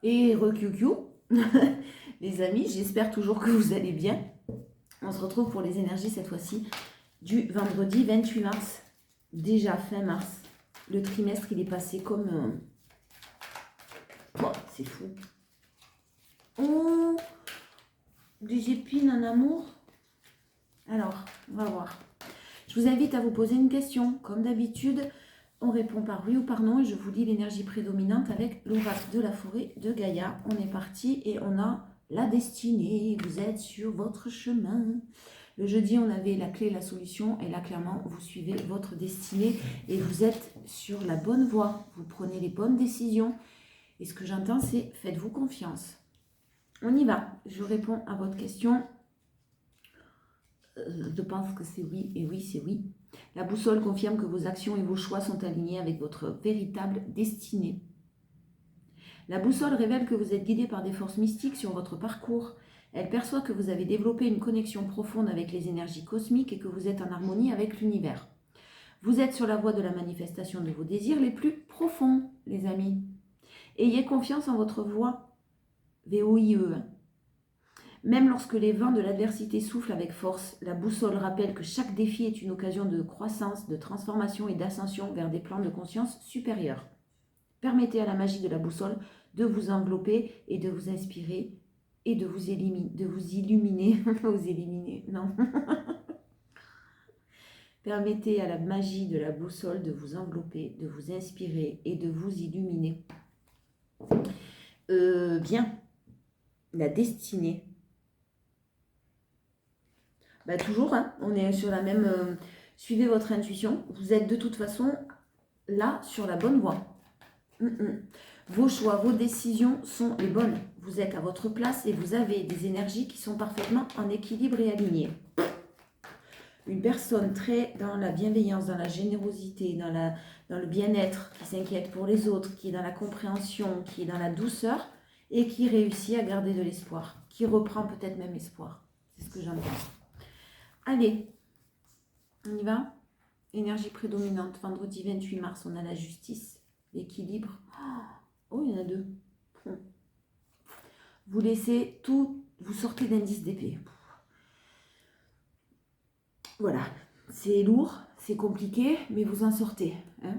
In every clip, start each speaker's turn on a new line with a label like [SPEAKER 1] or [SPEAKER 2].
[SPEAKER 1] Et re-QQ, les amis, j'espère toujours que vous allez bien. On se retrouve pour les énergies cette fois-ci du vendredi 28 mars. Déjà fin mars. Le trimestre, il est passé comme... Oh, c'est fou. Oh, des épines en amour. Alors, on va voir. Je vous invite à vous poser une question. Comme d'habitude, on répond par oui ou par non et je vous lis l'énergie prédominante avec l'oracle de la forêt de Gaïa. On est parti et on a la destinée. Vous êtes sur votre chemin. Le jeudi, on avait la clé, la solution et là, clairement, vous suivez votre destinée et vous êtes sur la bonne voie. Vous prenez les bonnes décisions. Et ce que j'entends, c'est faites-vous confiance. On y va. Je réponds à votre question. Je pense que c'est oui et oui, c'est oui. La boussole confirme que vos actions et vos choix sont alignés avec votre véritable destinée. La boussole révèle que vous êtes guidé par des forces mystiques sur votre parcours. Elle perçoit que vous avez développé une connexion profonde avec les énergies cosmiques et que vous êtes en harmonie avec l'univers. Vous êtes sur la voie de la manifestation de vos désirs les plus profonds, les amis. Ayez confiance en votre voix. VOIE. Même lorsque les vents de l'adversité soufflent avec force, la boussole rappelle que chaque défi est une occasion de croissance, de transformation et d'ascension vers des plans de conscience supérieurs. Permettez à la magie de la boussole de vous envelopper et de vous inspirer et de vous illuminer. Vous éliminer, non. Permettez à la magie de la boussole de vous envelopper, de vous inspirer et de vous illuminer. Bien. La destinée. Bah, toujours, hein, on est sur la même... suivez votre intuition. Vous êtes de toute façon là sur la bonne voie. Vos choix, vos décisions sont les bonnes. Vous êtes à votre place et vous avez des énergies qui sont parfaitement en équilibre et alignées. Une personne très dans la bienveillance, dans la générosité, dans le bien-être, qui s'inquiète pour les autres, qui est dans la compréhension, qui est dans la douceur et qui réussit à garder de l'espoir, qui reprend peut-être même espoir. C'est ce que j'entends. Allez, on y va. Énergie prédominante, vendredi 28 mars, on a la justice, l'équilibre. Oh, il y en a deux. Vous laissez tout, vous sortez d'indice d'épée. Voilà, c'est lourd, c'est compliqué, mais vous en sortez. Hein.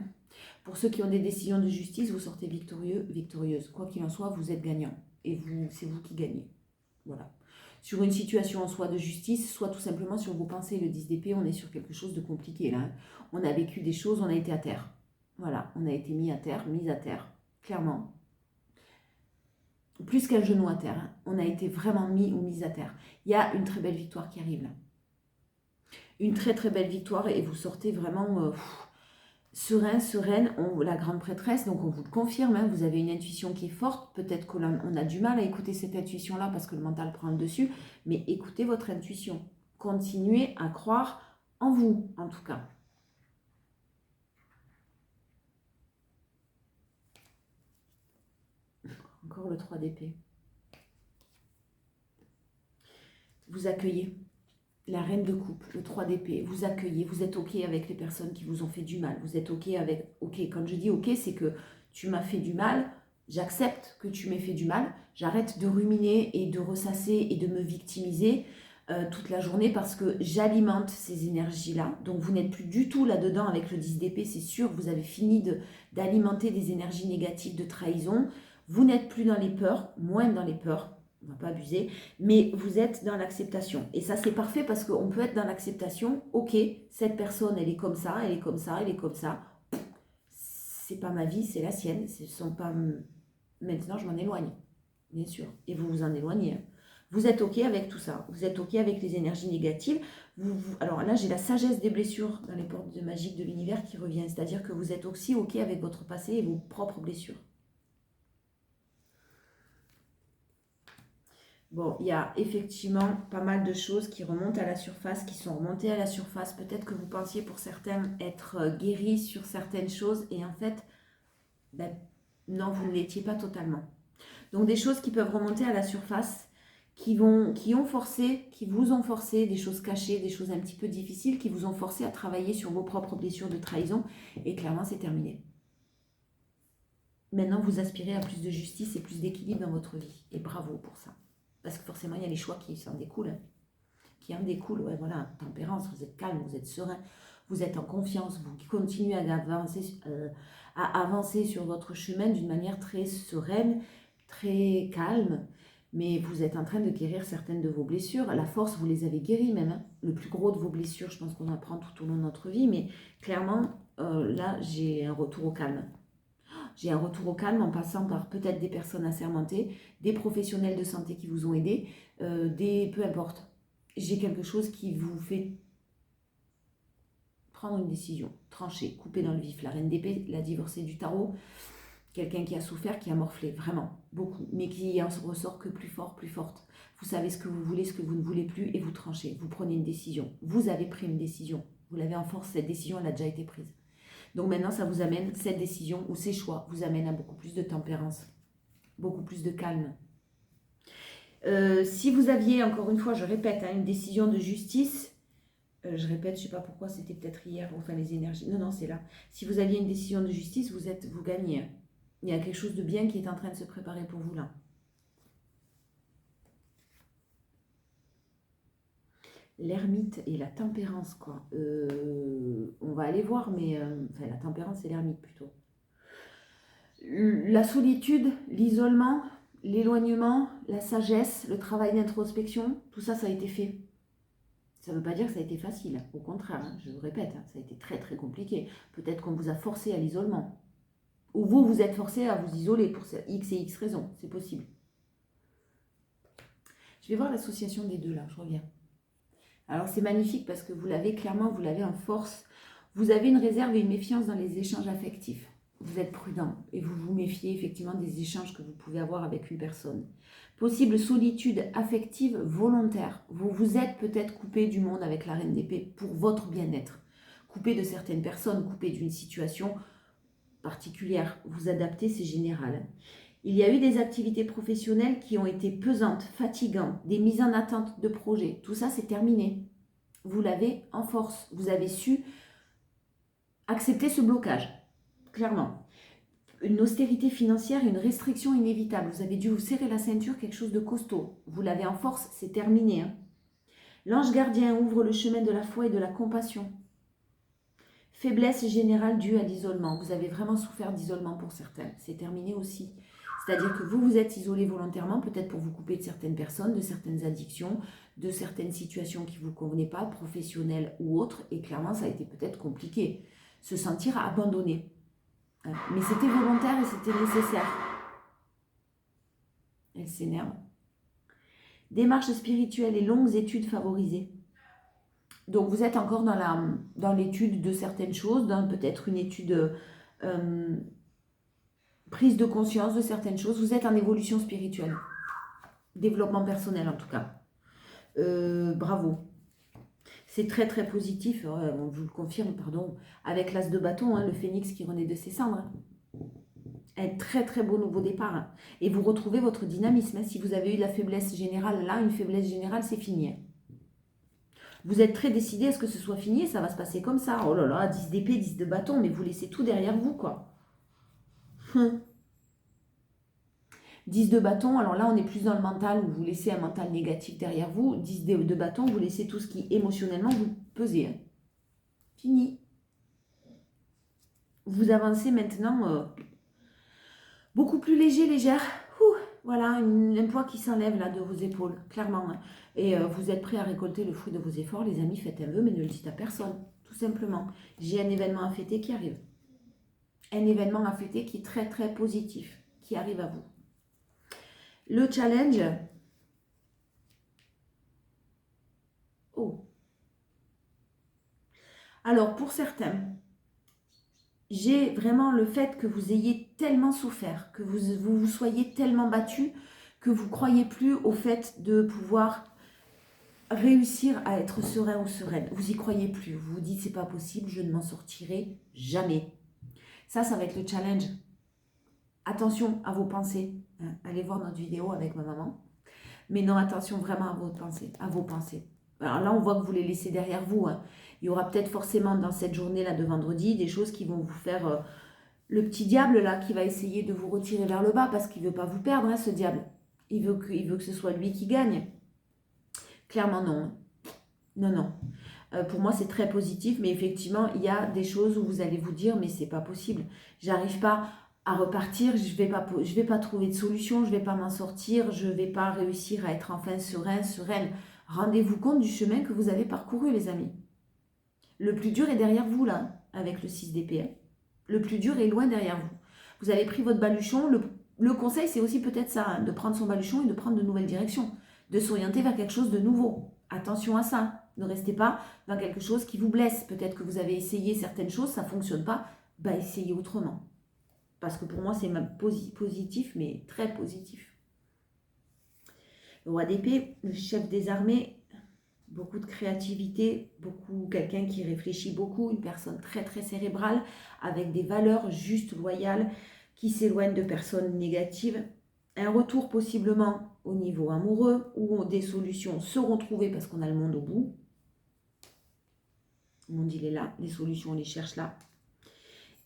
[SPEAKER 1] Pour ceux qui ont des décisions de justice, vous sortez victorieux, victorieuse. Quoi qu'il en soit, vous êtes gagnant. Et c'est vous qui gagnez. Voilà. Sur une situation en soi de justice, soit tout simplement sur vos pensées. Le 10 d'épée, on est sur quelque chose de compliqué là. Hein. On a vécu des choses, on a été à terre. Voilà, on a été mis à terre, clairement. Plus qu'un genou à terre, hein. On a été vraiment mis ou mise à terre. Il y a une très belle victoire qui arrive là. Une très très belle victoire et vous sortez vraiment serein, sereine, la grande prêtresse, donc on vous le confirme, hein, vous avez une intuition qui est forte, peut-être qu'on a du mal à écouter cette intuition-là parce que le mental prend le dessus, mais écoutez votre intuition, continuez à croire en vous en tout cas. Encore le 3 d'épée. Vous accueillez. La reine de coupe, le 3 d'épée, vous accueillez, vous êtes OK avec les personnes qui vous ont fait du mal. Vous êtes OK avec... OK, quand je dis OK, c'est que tu m'as fait du mal, j'accepte que tu m'aies fait du mal, j'arrête de ruminer et de ressasser et de me victimiser toute la journée parce que j'alimente ces énergies-là. Donc vous n'êtes plus du tout là-dedans avec le 10 d'épée, c'est sûr, vous avez fini d'alimenter des énergies négatives de trahison. Vous n'êtes plus dans les peurs, moins dans les peurs. On ne va pas abuser, mais vous êtes dans l'acceptation. Et ça, c'est parfait parce qu'on peut être dans l'acceptation. Ok, cette personne, elle est comme ça, elle est comme ça, elle est comme ça. C'est pas ma vie, c'est la sienne. Ce sont pas... Maintenant, je m'en éloigne, bien sûr. Et vous vous en éloignez. Vous êtes ok avec tout ça. Vous êtes ok avec les énergies négatives. Alors là, j'ai la sagesse des blessures dans les portes magiques de l'univers qui revient. C'est-à-dire que vous êtes aussi ok avec votre passé et vos propres blessures. Bon, il y a effectivement pas mal de choses qui remontent à la surface, qui sont remontées à la surface. Peut-être que vous pensiez pour certains être guéris sur certaines choses et en fait, ben, non, vous ne l'étiez pas totalement. Donc des choses qui peuvent remonter à la surface, qui vous ont forcé, des choses cachées, des choses un petit peu difficiles, qui vous ont forcé à travailler sur vos propres blessures de trahison et clairement c'est terminé. Maintenant, vous aspirez à plus de justice et plus d'équilibre dans votre vie. Et bravo pour ça. Parce que forcément, il y a les choix qui s'en découlent. Hein. Qui en découlent, ouais, voilà, tempérance, vous êtes calme, vous êtes serein, vous êtes en confiance, vous continuez à avancer sur votre chemin d'une manière très sereine, très calme, mais vous êtes en train de guérir certaines de vos blessures. La force, vous les avez guéries même. Hein. Le plus gros de vos blessures, je pense qu'on apprend tout au long de notre vie, mais clairement, là, j'ai un retour au calme. J'ai un retour au calme en passant par peut-être des personnes assermentées, des professionnels de santé qui vous ont aidé, peu importe. J'ai quelque chose qui vous fait prendre une décision, trancher, couper dans le vif. La reine d'épée, la divorcée du tarot, quelqu'un qui a souffert, qui a morflé, vraiment, beaucoup, mais qui en ressort que plus fort, plus forte. Vous savez ce que vous voulez, ce que vous ne voulez plus, et vous tranchez, vous prenez une décision. Vous avez pris une décision, vous l'avez en force, cette décision, elle a déjà été prise. Donc maintenant, ça vous amène, cette décision ou ces choix vous amènent à beaucoup plus de tempérance, beaucoup plus de calme. Si vous aviez, encore une fois, je répète, hein, une décision de justice, je répète, je ne sais pas pourquoi, c'était peut-être hier, enfin les énergies, non, c'est là. Si vous aviez une décision de justice, vous gagnez. Il y a quelque chose de bien qui est en train de se préparer pour vous là. L'ermite et la tempérance, quoi. On va aller voir, mais... enfin, la tempérance et l'ermite, plutôt. La solitude, l'isolement, l'éloignement, la sagesse, le travail d'introspection, tout ça, ça a été fait. Ça ne veut pas dire que ça a été facile. Au contraire, hein, je vous répète, hein, ça a été très, très compliqué. Peut-être qu'on vous a forcé à l'isolement. Ou vous êtes forcé à vous isoler pour X et X raisons. C'est possible. Je vais voir l'association des deux, là. Je reviens. Alors, c'est magnifique parce que vous l'avez clairement, vous l'avez en force. Vous avez une réserve et une méfiance dans les échanges affectifs. Vous êtes prudent et vous vous méfiez effectivement des échanges que vous pouvez avoir avec une personne. Possible solitude affective volontaire. Vous vous êtes peut-être coupé du monde avec la reine d'épée pour votre bien-être. Coupé de certaines personnes, coupé d'une situation particulière. Vous adaptez, c'est général. Il y a eu des activités professionnelles qui ont été pesantes, fatigantes, des mises en attente de projets. Tout ça, c'est terminé. Vous l'avez en force. Vous avez su accepter ce blocage, clairement. Une austérité financière, une restriction inévitable. Vous avez dû vous serrer la ceinture, quelque chose de costaud. Vous l'avez en force, c'est terminé. Hein. L'ange gardien ouvre le chemin de la foi et de la compassion. Faiblesse générale due à l'isolement. Vous avez vraiment souffert d'isolement pour certains. C'est terminé aussi. C'est-à-dire que vous vous êtes isolé volontairement, peut-être pour vous couper de certaines personnes, de certaines addictions, de certaines situations qui ne vous convenaient pas, professionnelles ou autres. Et clairement, ça a été peut-être compliqué. Se sentir abandonné. Mais c'était volontaire et c'était nécessaire. Elle s'énerve. Démarche spirituelle et longues études favorisées. Donc vous êtes encore dans l'étude de certaines choses, dans peut-être une étude prise de conscience de certaines choses. Vous êtes en évolution spirituelle. Développement personnel en tout cas. Bravo. C'est très très positif, on vous le confirme, pardon, avec l'as de bâton, hein, le phénix qui renaît de ses cendres. Hein. Un très très beau nouveau départ. Hein. Et vous retrouvez votre dynamisme. Hein. Si vous avez eu de la faiblesse générale, là, une faiblesse générale, c'est fini. Hein. Vous êtes très décidé à ce que ce soit fini et ça va se passer comme ça. Oh là là, 10 d'épée, 10 de bâton, mais vous laissez tout derrière vous, quoi. 10 de bâton, alors là, on est plus dans le mental où vous laissez un mental négatif derrière vous. 10 de bâton, vous laissez tout ce qui émotionnellement vous pesez. Hein. Fini. Vous avancez maintenant beaucoup plus léger, légère. Voilà, un poids qui s'enlève là de vos épaules, clairement. Hein. Et vous êtes prêt à récolter le fruit de vos efforts, les amis, faites un vœu, mais ne le dites à personne, tout simplement. J'ai un événement à fêter qui arrive. Un événement à fêter qui est très très positif, qui arrive à vous. Le challenge. Oh. Alors, pour certains, j'ai vraiment le fait que vous ayez tellement souffert, que vous soyez tellement battu, que vous ne croyez plus au fait de pouvoir réussir à être serein ou sereine. Vous n'y croyez plus. Vous vous dites, c'est pas possible, je ne m'en sortirai jamais. Ça va être le challenge. Attention à vos pensées. Allez voir notre vidéo avec ma maman. Mais non, attention vraiment à vos pensées. Alors là, on voit que vous les laissez derrière vous. Hein. Il y aura peut-être forcément dans cette journée-là de vendredi des choses qui vont vous faire le petit diable là qui va essayer de vous retirer vers le bas parce qu'il ne veut pas vous perdre, hein, ce diable. Il veut que ce soit lui qui gagne. Clairement non. Non, non. Pour moi, c'est très positif, mais effectivement, il y a des choses où vous allez vous dire, mais c'est pas possible. J'arrive pas à repartir, je vais pas trouver de solution, je vais pas m'en sortir, je vais pas réussir à être enfin serein, sereine. Rendez-vous compte du chemin que vous avez parcouru, les amis. Le plus dur est derrière vous, là, avec le 6 d'épée. Hein. Le plus dur est loin derrière vous. Vous avez pris votre baluchon. Le conseil, c'est aussi peut-être ça, hein, de prendre son baluchon et de prendre de nouvelles directions, de s'orienter vers quelque chose de nouveau. Attention à ça. Ne restez pas dans quelque chose qui vous blesse. Peut-être que vous avez essayé certaines choses, ça ne fonctionne pas. Bah, essayez autrement. Parce que pour moi, c'est même positif, mais très positif. Le roi d'épée, le chef des armées, beaucoup de créativité, quelqu'un qui réfléchit beaucoup, une personne très très cérébrale, avec des valeurs justes, loyales, qui s'éloigne de personnes négatives. Un retour possiblement au niveau amoureux, où des solutions seront trouvées parce qu'on a le monde au bout. Le monde, il est là, les solutions, on les cherche là.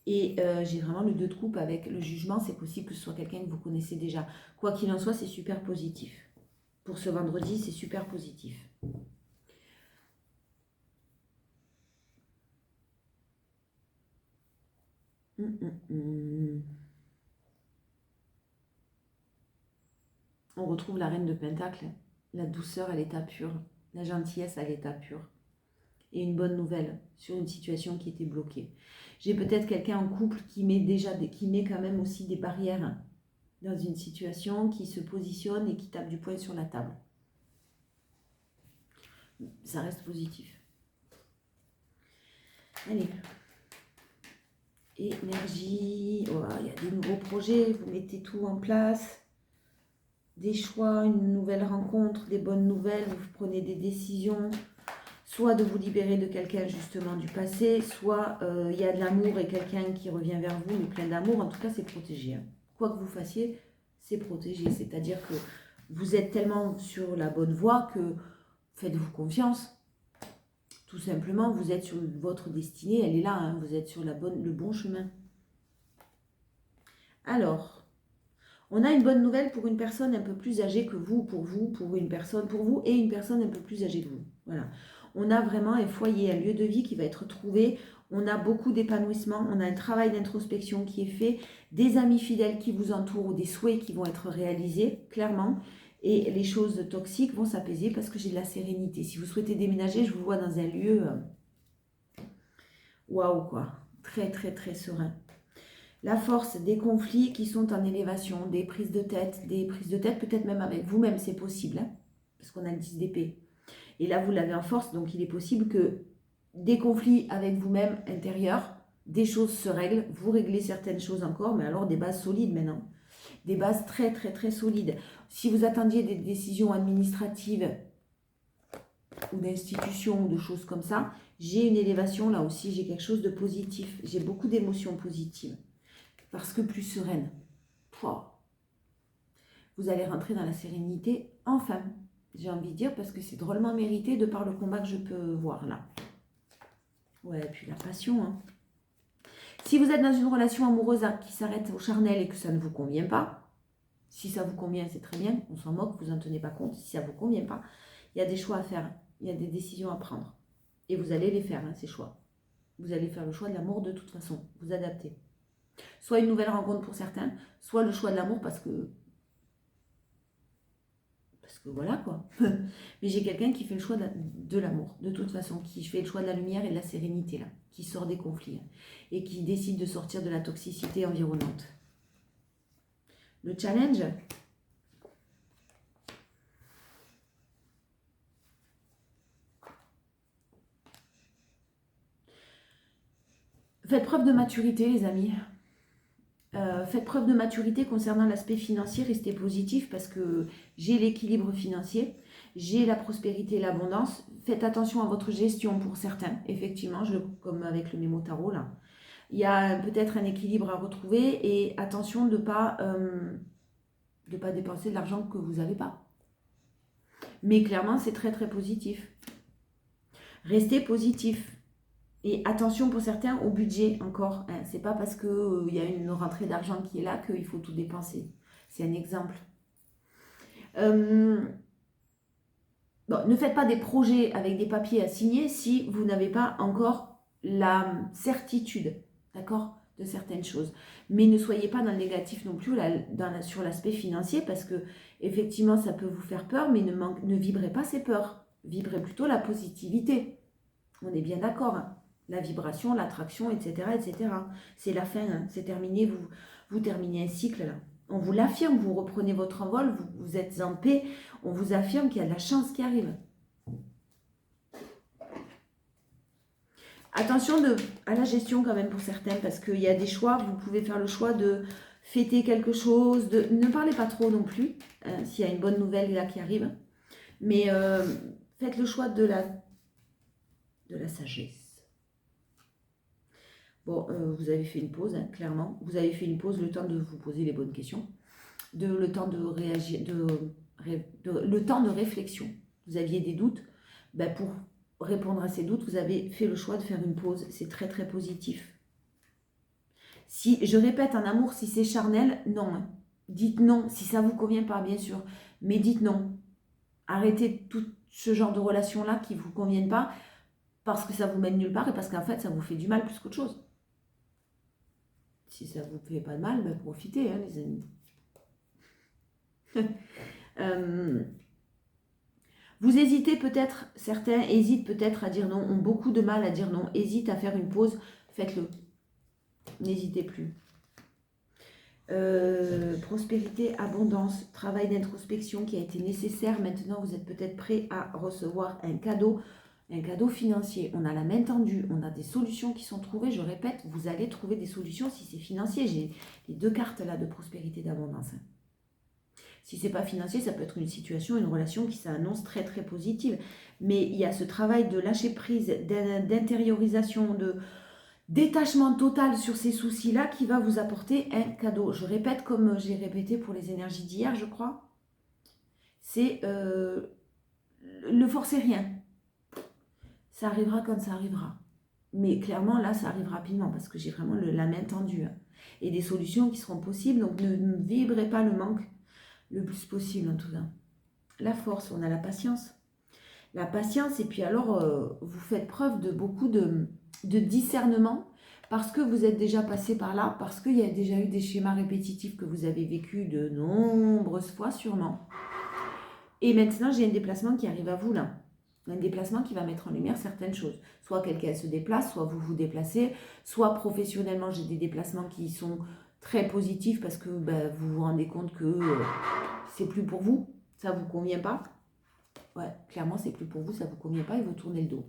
[SPEAKER 1] Et j'ai vraiment le 2 de coupe avec le jugement, c'est possible que ce soit quelqu'un que vous connaissez déjà. Quoi qu'il en soit, c'est super positif. Pour ce vendredi, c'est super positif. On retrouve la reine de Pentacle, la douceur à l'état pur, la gentillesse à l'état pur. Et une bonne nouvelle sur une situation qui était bloquée. J'ai peut-être quelqu'un en couple qui met quand même aussi des barrières dans une situation, qui se positionne et qui tape du poing sur la table. Ça reste positif. Allez. Énergie. Oh, il y a des nouveaux projets, vous mettez tout en place. Des choix, une nouvelle rencontre, des bonnes nouvelles, vous prenez des décisions. Soit de vous libérer de quelqu'un justement du passé, soit il y a de l'amour et quelqu'un qui revient vers vous, mais plein d'amour. En tout cas, c'est protégé. Hein. Quoi que vous fassiez, c'est protégé. C'est-à-dire que vous êtes tellement sur la bonne voie que faites-vous confiance. Tout simplement, vous êtes sur votre destinée, elle est là. Hein. Vous êtes sur le bon chemin. Alors, on a une bonne nouvelle pour une personne un peu plus âgée que vous, pour une personne, pour vous et une personne un peu plus âgée que vous. Voilà. On a vraiment un foyer, un lieu de vie qui va être trouvé. On a beaucoup d'épanouissement. On a un travail d'introspection qui est fait. Des amis fidèles qui vous entourent ou des souhaits qui vont être réalisés, clairement. Et les choses toxiques vont s'apaiser parce que j'ai de la sérénité. Si vous souhaitez déménager, je vous vois dans un lieu... Waouh, quoi. Très, très, très serein. La force des conflits qui sont en élévation, des prises de tête peut-être même avec vous-même, c'est possible. Hein, parce qu'on a le 10 d'épée. Et là, vous l'avez en force, donc il est possible que des conflits avec vous-même intérieurs, des choses se règlent, vous réglez certaines choses encore, mais alors des bases solides maintenant. Des bases très, très, très solides. Si vous attendiez des décisions administratives ou d'institutions ou de choses comme ça, j'ai une élévation là aussi, j'ai quelque chose de positif. J'ai beaucoup d'émotions positives. Parce que plus sereine. Vous allez rentrer dans la sérénité, enfin. J'ai envie de dire, parce que c'est drôlement mérité de par le combat que je peux voir là. Ouais, et puis la passion. Hein. Si vous êtes dans une relation amoureuse qui s'arrête au charnel et que ça ne vous convient pas, si ça vous convient, c'est très bien, on s'en moque, vous n'en tenez pas compte. Si ça ne vous convient pas, il y a des choix à faire, il y a des décisions à prendre. Et vous allez les faire, hein, ces choix. Vous allez faire le choix de l'amour de toute façon, vous adaptez. Soit une nouvelle rencontre pour certains, soit le choix de l'amour parce que voilà quoi. Mais j'ai quelqu'un qui fait le choix de l'amour, de toute façon, qui fait le choix de la lumière et de la sérénité, là, qui sort des conflits là, et qui décide de sortir de la toxicité environnante. Le challenge, faites preuve de maturité, les amis. Faites preuve de maturité concernant l'aspect financier, restez positif parce que j'ai l'équilibre financier, j'ai la prospérité et l'abondance. Faites attention à votre gestion pour certains, effectivement, comme avec le mémo tarot là. Il y a peut-être un équilibre à retrouver et attention de ne pas dépenser de l'argent que vous n'avez pas. Mais clairement, c'est très très positif. Restez positif. Et attention pour certains au budget encore. Hein. C'est pas parce qu'il y a une rentrée d'argent qui est là qu'il faut tout dépenser. C'est un exemple. Bon, ne faites pas des projets avec des papiers à signer si vous n'avez pas encore la certitude, d'accord, de certaines choses. Mais ne soyez pas dans le négatif non plus sur l'aspect financier parce que effectivement ça peut vous faire peur, mais ne vibrez pas ces peurs. Vibrez plutôt la positivité. On est bien d'accord. Hein. La vibration, l'attraction, etc., etc. C'est la fin, hein. C'est terminé. Vous terminez un cycle là. On vous l'affirme, vous reprenez votre envol, vous êtes en paix, on vous affirme qu'il y a de la chance qui arrive. Attention à la gestion quand même pour certains, parce qu'il y a des choix, vous pouvez faire le choix de fêter quelque chose, ne parlez pas trop non plus, hein, s'il y a une bonne nouvelle là qui arrive, mais faites le choix de la sagesse. Bon, vous avez fait une pause, hein, clairement, vous avez fait une pause, le temps de vous poser les bonnes questions, le temps de réagir, le temps de réflexion. Vous aviez des doutes, ben pour répondre à ces doutes, vous avez fait le choix de faire une pause. C'est très très positif. Si, je répète, en amour, si c'est charnel, non. Hein. Dites non, si ça ne vous convient pas, bien sûr. Mais dites non. Arrêtez tout ce genre de relations-là qui ne vous conviennent pas parce que ça vous mène nulle part et parce qu'en fait, ça vous fait du mal plus qu'autre chose. Si ça ne vous fait pas de mal, ben profitez, hein, les amis. Vous hésitez peut-être, certains hésitent peut-être à dire non, ont beaucoup de mal à dire non, hésitent à faire une pause, faites-le. N'hésitez plus. Prospérité, abondance, travail d'introspection qui a été nécessaire. Maintenant, vous êtes peut-être prêt à recevoir un cadeau financier. On a la main tendue, on a des solutions qui sont trouvées. Je répète, vous allez trouver des solutions si c'est financier. J'ai les deux cartes là de prospérité, d'abondance. Si ce n'est pas financier, ça peut être une situation, une relation qui s'annonce très très positive. Mais il y a ce travail de lâcher prise, d'intériorisation, de détachement total sur ces soucis-là qui va vous apporter un cadeau. Je répète comme j'ai répété pour les énergies d'hier, je crois. C'est ne forcez rien. Ça arrivera quand ça arrivera. Mais clairement, là, ça arrive rapidement parce que j'ai vraiment la main tendue. Hein. Et des solutions qui seront possibles. Donc, ne vibrez pas le manque le plus possible en tout cas. La force, on a la patience. La patience, et puis alors, vous faites preuve de beaucoup de discernement parce que vous êtes déjà passé par là, parce qu'il y a déjà eu des schémas répétitifs que vous avez vécu de nombreuses fois sûrement. Et maintenant, j'ai un déplacement qui arrive à vous là. Un déplacement qui va mettre en lumière certaines choses. Soit quelqu'un se déplace, soit vous vous déplacez, soit professionnellement, j'ai des déplacements qui sont très positifs parce que vous vous rendez compte que c'est plus pour vous, ça ne vous convient pas. Ouais, clairement, c'est plus pour vous, ça ne vous convient pas et vous tournez le dos.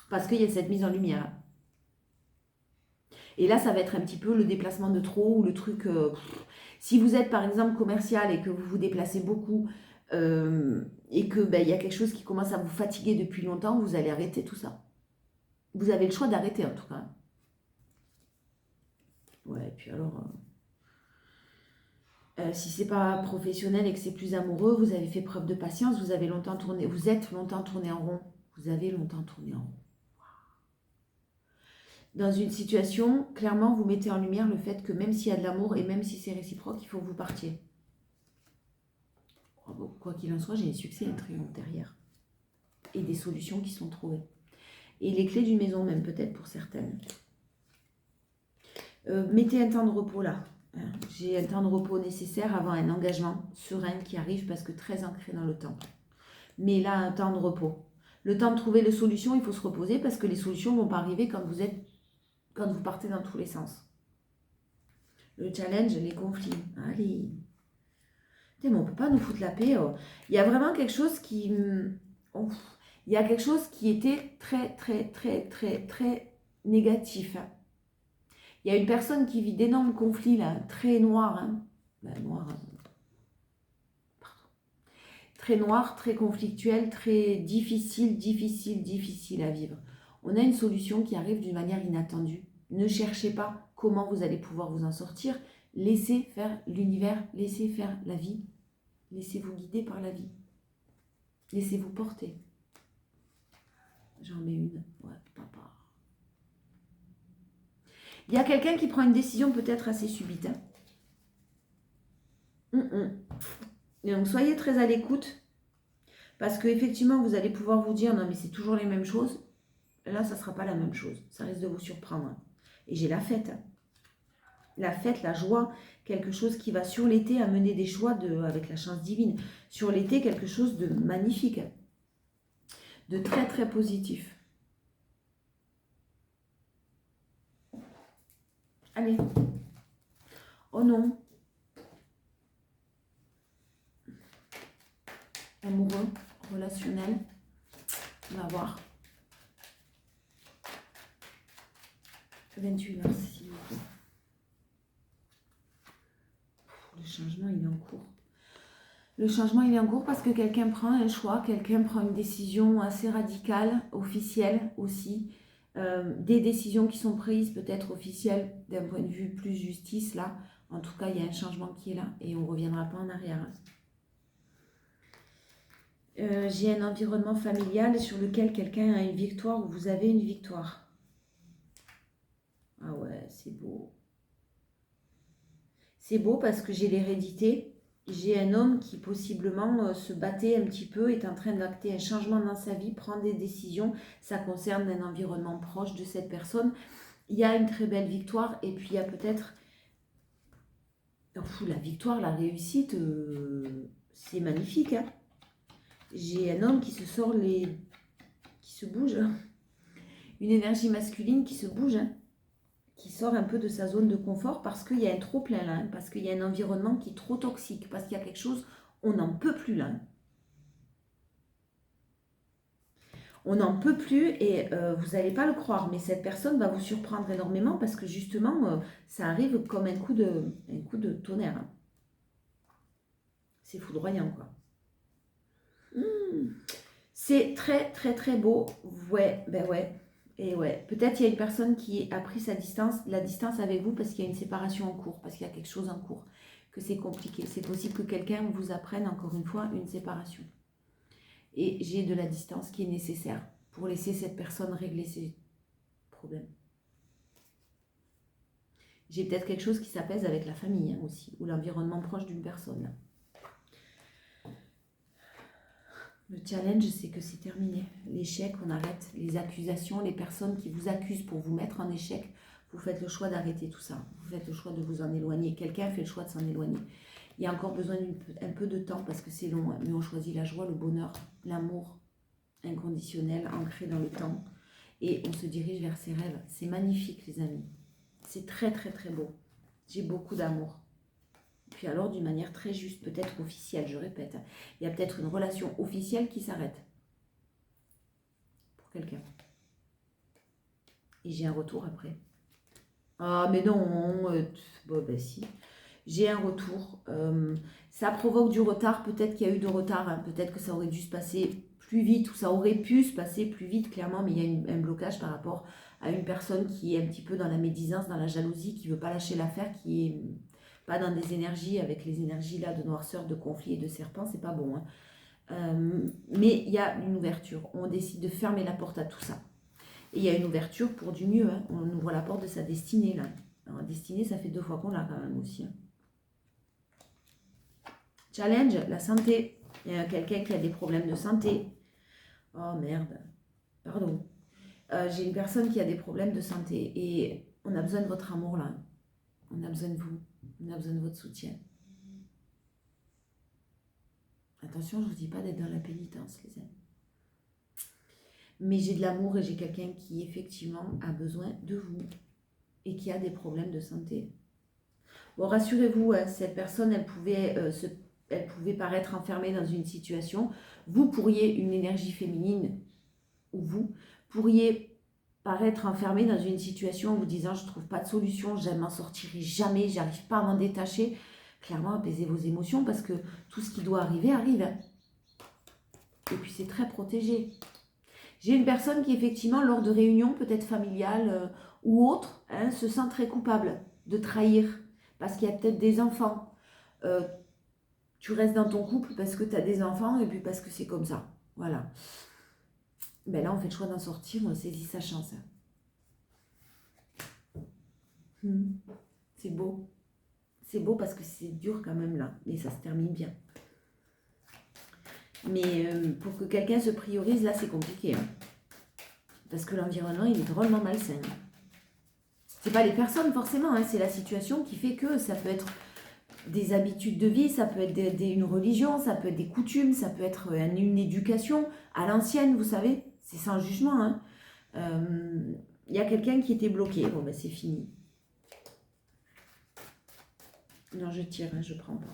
[SPEAKER 1] Parce qu'il y a cette mise en lumière. Et là, ça va être un petit peu le déplacement de trop ou le truc... si vous êtes par exemple commercial et que vous vous déplacez beaucoup et que y a quelque chose qui commence à vous fatiguer depuis longtemps, vous allez arrêter tout ça. Vous avez le choix d'arrêter en tout cas. Ouais, et puis alors... si c'est pas professionnel et que c'est plus amoureux, vous avez fait preuve de patience, vous êtes longtemps tourné en rond. Vous avez longtemps tourné en rond. Dans une situation, clairement, vous mettez en lumière le fait que même s'il y a de l'amour et même si c'est réciproque, il faut que vous partiez. Quoi qu'il en soit, j'ai un succès et un triomphe derrière. Et des solutions qui sont trouvées. Et les clés d'une maison, même peut-être pour certaines. Mettez un temps de repos là. J'ai un temps de repos nécessaire avant un engagement serein qui arrive parce que très ancré dans le temps. Mais là, un temps de repos. Le temps de trouver les solutions, il faut se reposer parce que les solutions ne vont pas arriver quand vous partez dans tous les sens. Le challenge, les conflits. Allez. Mais on ne peut pas nous foutre la paix. Oh. Il y a vraiment quelque chose qui... il y a quelque chose qui était très, très, très, très, très négatif. Hein. Il y a une personne qui vit d'énormes conflits, là, très noirs. Hein. Très noir, très conflictuel, très difficile à vivre. On a une solution qui arrive d'une manière inattendue. Ne cherchez pas comment vous allez pouvoir vous en sortir. Laissez faire l'univers, laissez faire la vie. Laissez-vous guider par la vie. Laissez-vous porter. j'en mets une. Ouais, papa. Il y a quelqu'un qui prend une décision peut-être assez subite. Et donc, soyez très à l'écoute. Parce qu'effectivement, vous allez pouvoir vous dire, non mais c'est toujours les mêmes choses. Là, ça ne sera pas la même chose. Ça risque de vous surprendre. Et j'ai la fête. La fête, la joie, quelque chose qui va sur l'été amener des choix avec la chance divine. Sur l'été, quelque chose de magnifique. De très très positif. Allez. Oh non. Amoureux, relationnel. On va voir. 28 mars, s'il vous plaît. Le changement, il est en cours. Le changement, il est en cours parce que quelqu'un prend un choix, quelqu'un prend une décision assez radicale, officielle aussi. Des décisions qui sont prises, peut-être officielles, d'un point de vue plus justice, là. En tout cas, il y a un changement qui est là et on ne reviendra pas en arrière. J'ai un environnement familial sur lequel quelqu'un a une victoire ou vous avez une victoire. Ah ouais, c'est beau. C'est beau parce que j'ai l'hérédité. J'ai un homme qui possiblement se battait un petit peu, est en train d'acter un changement dans sa vie, prend des décisions. Ça concerne un environnement proche de cette personne. Il y a une très belle victoire et puis il y a peut-être... la victoire, la réussite, c'est magnifique. Hein. J'ai un homme qui se sort les... qui se bouge. Une énergie masculine qui se bouge. Hein. Qui sort un peu de sa zone de confort parce qu'il y a un trop plein là, parce qu'il y a un environnement qui est trop toxique, parce qu'il y a quelque chose, on n'en peut plus là. On n'en peut plus et vous n'allez pas le croire, mais cette personne va vous surprendre énormément parce que justement, ça arrive comme un coup de tonnerre. Hein. C'est foudroyant quoi. C'est très très très beau. Ouais, ben ouais. Et ouais, peut-être il y a une personne qui a pris la distance avec vous parce qu'il y a une séparation en cours, parce qu'il y a quelque chose en cours, que c'est compliqué. C'est possible que quelqu'un vous apprenne encore une fois une séparation. Et j'ai de la distance qui est nécessaire pour laisser cette personne régler ses problèmes. J'ai peut-être quelque chose qui s'apaise avec la famille hein, aussi, ou l'environnement proche d'une personne. Le challenge, c'est que c'est terminé. L'échec, on arrête. Les accusations, les personnes qui vous accusent pour vous mettre en échec, vous faites le choix d'arrêter tout ça. Vous faites le choix de vous en éloigner. Quelqu'un fait le choix de s'en éloigner. Il y a encore besoin d'un peu de temps parce que c'est long. Hein, mais on choisit la joie, le bonheur, l'amour inconditionnel, ancré dans le temps. Et on se dirige vers ses rêves. C'est magnifique, les amis. C'est très, très, très beau. J'ai beaucoup d'amour. Puis alors, d'une manière très juste, peut-être officielle, je répète. Il y a peut-être une relation officielle qui s'arrête. Pour quelqu'un. Et j'ai un retour après. Ah, mais non, bon, ben si. J'ai un retour. Ça provoque du retard. Peut-être qu'il y a eu de retard. Hein. Peut-être que ça aurait dû se passer plus vite ou ça aurait pu se passer plus vite, clairement. Mais il y a un blocage par rapport à une personne qui est un petit peu dans la médisance, dans la jalousie, qui ne veut pas lâcher l'affaire, qui est... pas dans des énergies, avec les énergies là de noirceur, de conflit et de serpent, c'est pas bon. Hein. Mais il y a une ouverture. On décide de fermer la porte à tout ça. Et il y a une ouverture pour du mieux. Hein. On ouvre la porte de sa destinée là. Alors, la destinée, ça fait 2 fois qu'on l'a quand même aussi. Hein. Challenge, la santé. Il y a quelqu'un qui a des problèmes de santé. Oh merde. Pardon. J'ai une personne qui a des problèmes de santé. Et on a besoin de votre amour là. On a besoin de vous. On a besoin de votre soutien. Attention, je ne vous dis pas d'être dans la pénitence, les amis. Mais j'ai de l'amour et j'ai quelqu'un qui, effectivement, a besoin de vous et qui a des problèmes de santé. Bon, rassurez-vous, cette personne, elle pouvait paraître enfermée dans une situation. Vous pourriez, une énergie féminine, ou vous, pourriez paraître enfermé dans une situation en vous disant « je ne trouve pas de solution, je ne m'en sortirai jamais, j'arrive pas à m'en détacher ». Clairement, apaisez vos émotions parce que tout ce qui doit arriver, arrive. Et puis, c'est très protégé. J'ai une personne qui, effectivement, lors de réunions, peut-être familiales ou autres, hein, se sent très coupable de trahir parce qu'il y a peut-être des enfants. Tu restes dans ton couple parce que tu as des enfants et puis parce que c'est comme ça. Voilà. Ben là, on fait le choix d'en sortir, on saisit sa chance. C'est beau. C'est beau parce que c'est dur quand même là, mais ça se termine bien. Mais pour que quelqu'un se priorise, là, c'est compliqué. Hein. Parce que l'environnement, il est drôlement malsain. C'est pas les personnes forcément, hein, c'est la situation qui fait que ça peut être des habitudes de vie, ça peut être une religion, ça peut être des coutumes, ça peut être une éducation à l'ancienne, vous savez. C'est sans jugement. Hein. Y a quelqu'un qui était bloqué. Bon, ben c'est fini. Non, je tire, hein, je prends pas.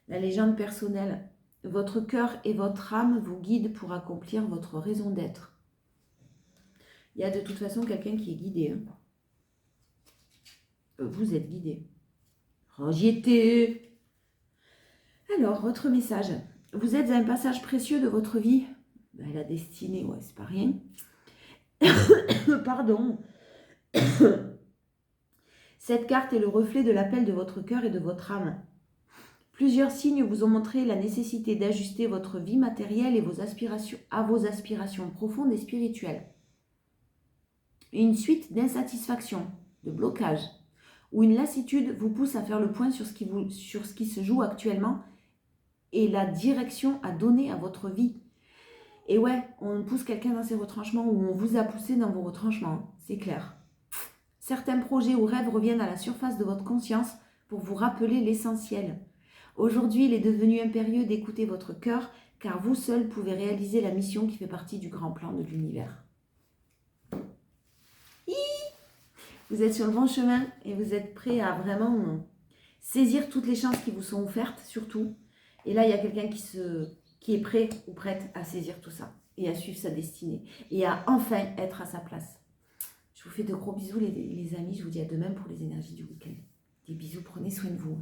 [SPEAKER 1] La légende personnelle. Votre cœur et votre âme vous guident pour accomplir votre raison d'être. Il y a de toute façon quelqu'un qui est guidé. Hein. Vous êtes guidé. Oh, j'y étais. Alors, votre message. Vous êtes à un passage précieux de votre vie. Ben, la destinée, ouais, c'est pas rien. Pardon. Cette carte est le reflet de l'appel de votre cœur et de votre âme. Plusieurs signes vous ont montré la nécessité d'ajuster votre vie matérielle et vos aspirations profondes et spirituelles. Une suite d'insatisfactions, de blocages, ou une lassitude vous pousse à faire le point sur ce qui se joue actuellement et la direction à donner à votre vie. Et ouais, on pousse quelqu'un dans ses retranchements ou on vous a poussé dans vos retranchements, c'est clair. Certains projets ou rêves reviennent à la surface de votre conscience pour vous rappeler l'essentiel. Aujourd'hui, il est devenu impérieux d'écouter votre cœur, car vous seul pouvez réaliser la mission qui fait partie du grand plan de l'univers. Vous êtes sur le bon chemin et vous êtes prêt à vraiment saisir toutes les chances qui vous sont offertes, surtout. Et là, il y a quelqu'un qui est prêt ou prête à saisir tout ça et à suivre sa destinée et à enfin être à sa place. Je vous fais de gros bisous les amis, je vous dis à demain pour les énergies du week-end. Des bisous, prenez soin de vous.